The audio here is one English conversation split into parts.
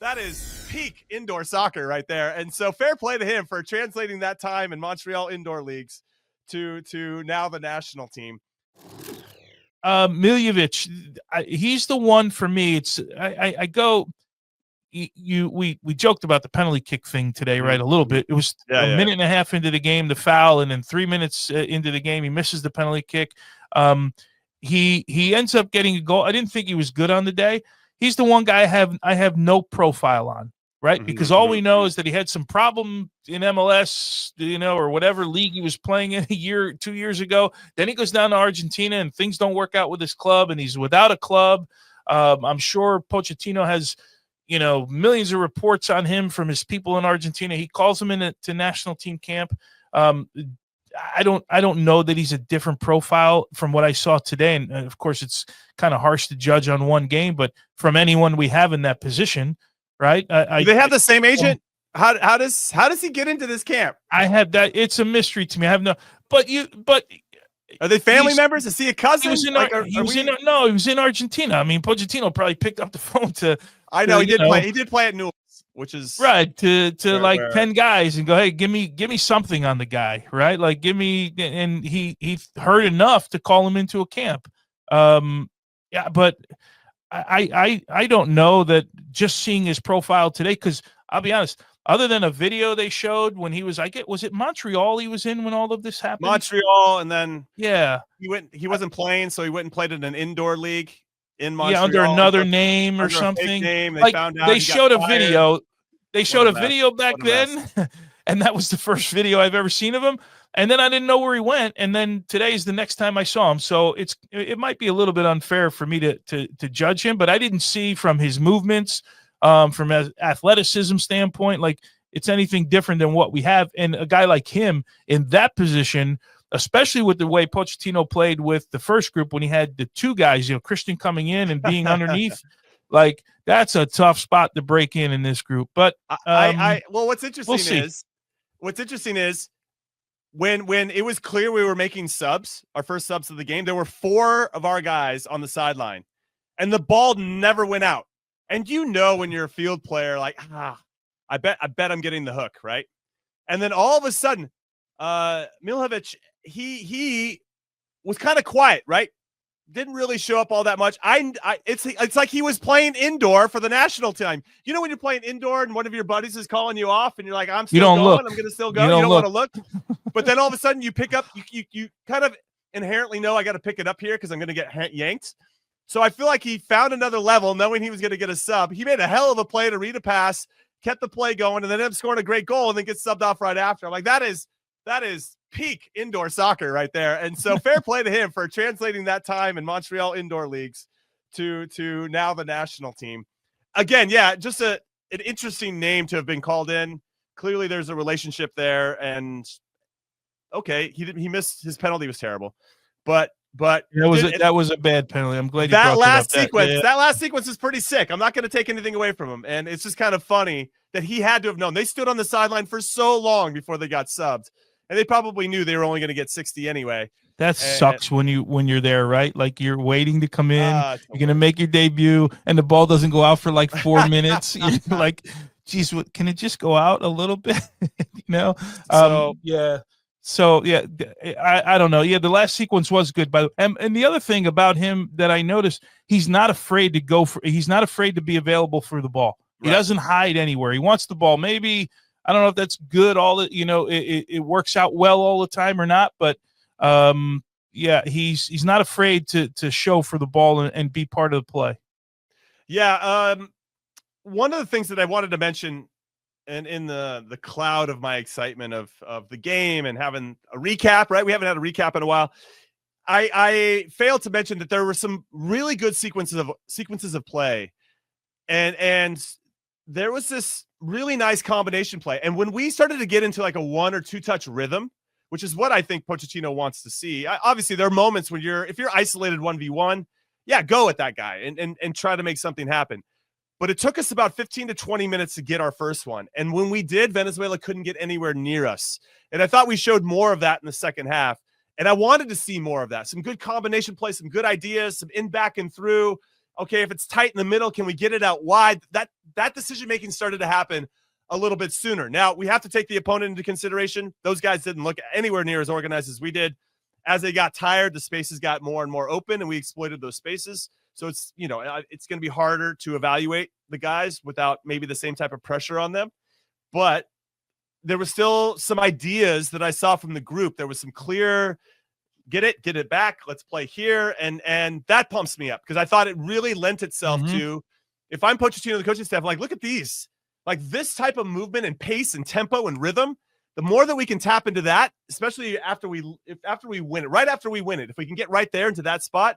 That is peak indoor soccer right there. And so fair play to him for translating that time in Montreal indoor leagues to now the national team. Miljevic, he's the one for me. It's I go. We joked about the penalty kick thing today, right? A little bit. It was a minute and a half into the game, the foul, and then 3 minutes into the game, he misses the penalty kick. He ends up getting a goal. I didn't think he was good on the day. He's the one guy I have no profile on, right? Because all we know is that he had some problem in MLS, or whatever league he was playing in 2 years ago. Then he goes down to Argentina and things don't work out with his club and he's without a club. I'm sure Pochettino has, millions of reports on him from his people in Argentina. He calls him to national team camp. I don't know that he's a different profile from what I saw today. And of course, it's kind of harsh to judge on one game, but from anyone we have in that position, right? Do they have the same agent? How does he get into this camp? I have that. It's a mystery to me. I have no. But are they family members? Is he a cousin? He was in Argentina. I mean, Pochettino probably picked up the phone to. I know he did play. He did play at Newell's, which is right to 10 guys and go, hey, give me something on the guy, right? Like give me, and he heard enough to call him into a camp. But I don't know that just seeing his profile today, because I'll be honest, other than a video they showed when he was, was it Montreal he was in when all of this happened? Montreal, and then he wasn't playing, so he went and played in an indoor league in Montreal. Yeah, under another name or something. They found out they showed a video. They showed a video back then, and that was the first video I've ever seen of him. And then I didn't know where he went. And then today's the next time I saw him. So it might be a little bit unfair for me to judge him, but I didn't see from his movements, from an athleticism standpoint, like it's anything different than what we have. And a guy like him in that position, especially with the way Pochettino played with the first group when he had the two guys, Christian coming in and being underneath, like that's a tough spot to break in this group. But what's interesting is when it was clear we were making subs, our first subs of the game, there were 4 of our guys on the sideline and the ball never went out. And when you're a field player, like, I bet I'm getting the hook, right? And then all of a sudden, Miljevic, he was kind of quiet, right? Didn't really show up all that much. It's like he was playing indoor for the national team. When you're playing indoor and one of your buddies is calling you off and you're like, I'm still going, I'm going to still go. You don't want to look. But then all of a sudden you pick up, you kind of inherently know I got to pick it up here because I'm going to get yanked. So I feel like he found another level knowing he was going to get a sub. He made a hell of a play to read a pass, kept the play going, and then ended up scoring a great goal and then gets subbed off right after. I'm like, that is peak indoor soccer right there. And so fair play to him for translating that time in Montreal indoor leagues to now the national team. Again, just an interesting name to have been called in. Clearly there's a relationship there, and okay, he missed his penalty, was terrible. But that was a bad penalty. I'm glad you that brought last that up. sequence. That last sequence is pretty sick. I'm not going to take anything away from him, and it's just kind of funny that he had to have known. They stood on the sideline for so long before they got subbed, and they probably knew they were only going to get 60 anyway. That sucks when you're there, right? Like you're waiting to come in, you're going to make your debut, and the ball doesn't go out for like 4 minutes. You're like, geez, can it just go out a little bit? So I don't know. Yeah, the last sequence was good, and the other thing about him that I noticed, he's not afraid to he's not afraid to be available for the ball. He doesn't hide anywhere. He wants the ball. Maybe I don't know if that's good. It works out well all the time or not, but he's not afraid to show for the ball and be part of the play. Yeah. One of the things that I wanted to mention, and in the cloud of my excitement of the game and having a recap, right? We haven't had a recap in a while. I failed to mention that there were some really good sequences of play, and there was this really nice combination play. And when we started to get into like a 1 or 2 touch rhythm, which is what I think Pochettino wants to see. Obviously, there are moments when if you're isolated 1v1, go at that guy and try to make something happen. But it took us about 15 to 20 minutes to get our first one. And when we did, Venezuela couldn't get anywhere near us. And I thought we showed more of that in the second half. And I wanted to see more of that. Some good combination play, some good ideas, some in, back, and through. okay, if it's tight in the middle, can we get it out wide? That decision-making started to happen a little bit sooner. Now, we have to take the opponent into consideration. Those guys didn't look anywhere near as organized as we did. As they got tired, the spaces got more and more open, and we exploited those spaces. So it's, it's going to be harder to evaluate the guys without maybe the same type of pressure on them. But there was still some ideas that I saw from the group. There was some clear, get it back, let's play here. And that pumps me up because I thought it really lent itself to, if I'm Pochettino, the coaching staff, I'm like, look at these. Like this type of movement and pace and tempo and rhythm, the more that we can tap into that, especially after we win it, right after we win it, if we can get right there into that spot,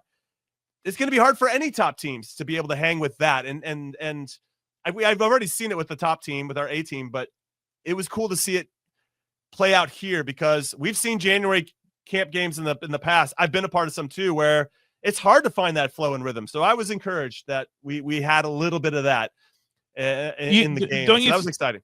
it's going to be hard for any top teams to be able to hang with that. And I've already seen it with the top team, with our A team, but it was cool to see it play out here because we've seen January camp games in the past. I've been a part of some too, where it's hard to find that flow and rhythm. So I was encouraged that we had a little bit of that in the game. So that was exciting.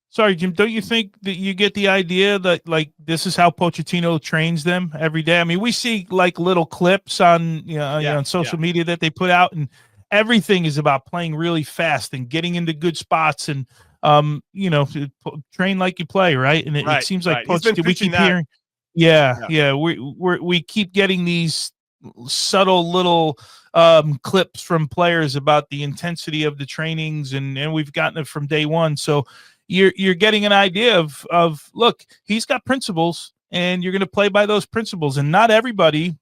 Sorry, Jim, don't you think that you get the idea that like this is how Pochettino trains them every day? I mean, we see like little clips on on social media that they put out, and everything is about playing really fast and getting into good spots and train like you play, right? And it seems like Pochettino, we keep hearing, we keep getting these subtle little clips from players about the intensity of the trainings, and we've gotten it from day one. So you're getting an idea of look, he's got principles, and you're going to play by those principles. And not everybody,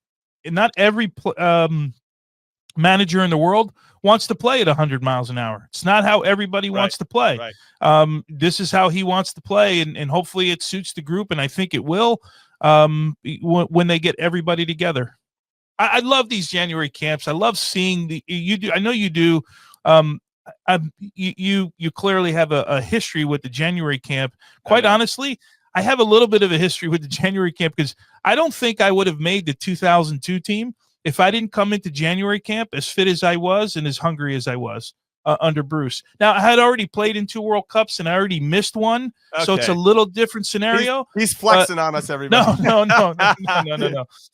and not every manager in the world wants to play at 100 miles an hour. It's not how everybody wants to play. Right. This is how he wants to play, and hopefully it suits the group, and I think it will when they get everybody together. I love these January camps. I love seeing you do. I know you do. You clearly have a history with the January camp. Quite honestly, I have a little bit of a history with the January camp because I don't think I would have made the 2002 team if I didn't come into January camp as fit as I was and as hungry as I was under Bruce. Now, I had already played in 2 World Cups and I already missed one, so it's a little different scenario. He's flexing on us, everybody.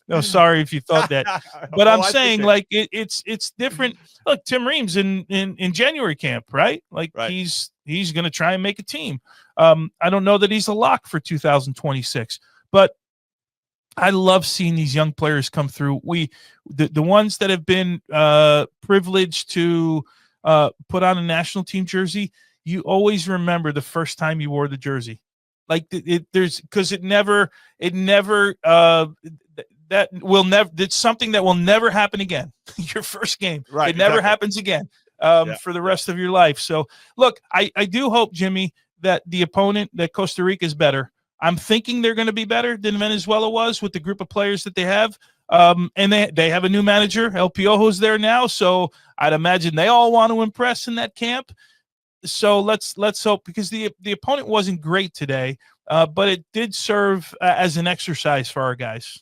No. Sorry if you thought that, but I'm saying like it's different. Look, Tim Reams in January camp, right? Like he's going to try and make a team. I don't know that he's a lock for 2026, but I love seeing these young players come through. The ones that have been privileged to put on a national team jersey, you always remember the first time you wore the jersey. Like it's something that will never happen again. Your first game, it never happens again for the rest of your life. So look, I do hope, Jimmy, that the opponent, that Costa Rica, is better. I'm thinking they're going to be better than Venezuela was with the group of players that they have. And they have a new manager, El Piojo's there now, so I'd imagine they all want to impress in that camp. So let's hope, because the opponent wasn't great today, but it did serve as an exercise for our guys.